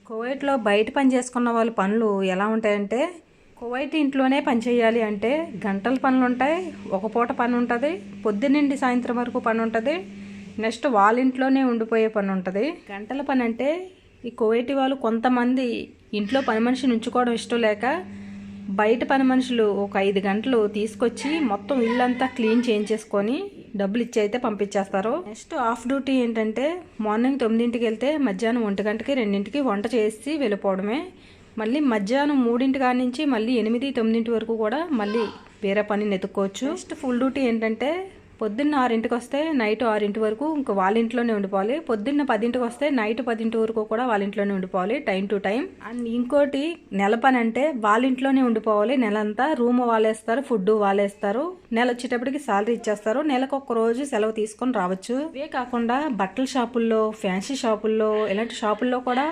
కువైట్లో బయట పని చేసుకున్న వాళ్ళ పనులు ఎలా ఉంటాయంటే, కువైట్ ఇంట్లోనే పని చేయాలి అంటే గంటల పనులు ఉంటాయి. ఒక పూట పని ఉంటుంది, పొద్దున్నండి సాయంత్రం వరకు పని ఉంటుంది. నెక్స్ట్ వాళ్ళ ఇంట్లోనే ఉండిపోయే పని ఉంటుంది. గంటల పని అంటే ఈ కువైటీ వాళ్ళు కొంతమంది ఇంట్లో పని మనిషిని ఉంచుకోవడం ఇష్టం లేక బయట పని మనుషులు ఒక 5 గంటలు తీసుకొచ్చి మొత్తం ఇల్లంతా క్లీన్ చేయించేసుకొని డబ్బులు ఇచ్చి అయితే పంపించేస్తారు. నెక్స్ట్ ఆఫ్ డ్యూటీ ఏంటంటే మార్నింగ్ 9ంటికి వెళ్తే మధ్యాహ్నం 1 గంటకి 2ంటికి వంట చేసి వెళ్ళిపోవడమే. మళ్ళీ మధ్యాహ్నం 3ంటి కాడి నుంచి మళ్ళీ 8, 9 వరకు కూడా మళ్ళీ వేరే పని నెతుక్కోవచ్చు. నెక్స్ట్ ఫుల్ డ్యూటీ ఏంటంటే పొద్దున్న 6ంటికి వస్తే నైట్ 6ంటి వరకు ఇంకా వాళ్ళ ఇంట్లోనే ఉండిపోవాలి. పొద్దున్న 10ంటికి వస్తే నైట్ 10ంటి వరకు కూడా వాళ్ళ ఇంట్లోనే ఉండిపోవాలి, టైం టు టైం. అండ్ ఇంకోటి నెల పని అంటే వాళ్ళ ఇంట్లోనే ఉండిపోవాలి. నెలంతా రూమ్ వాళ్ళేస్తారు, ఫుడ్ వాళ్ళేస్తారు. నెల వచ్చేటప్పటికి శాలరీ ఇచ్చేస్తారు. నెలకు ఒక్క రోజు సెలవు తీసుకొని రావచ్చు. ఇవే కాకుండా బట్టల షాపుల్లో, ఫ్యాన్సీ షాపుల్లో, ఇలాంటి షాపుల్లో కూడా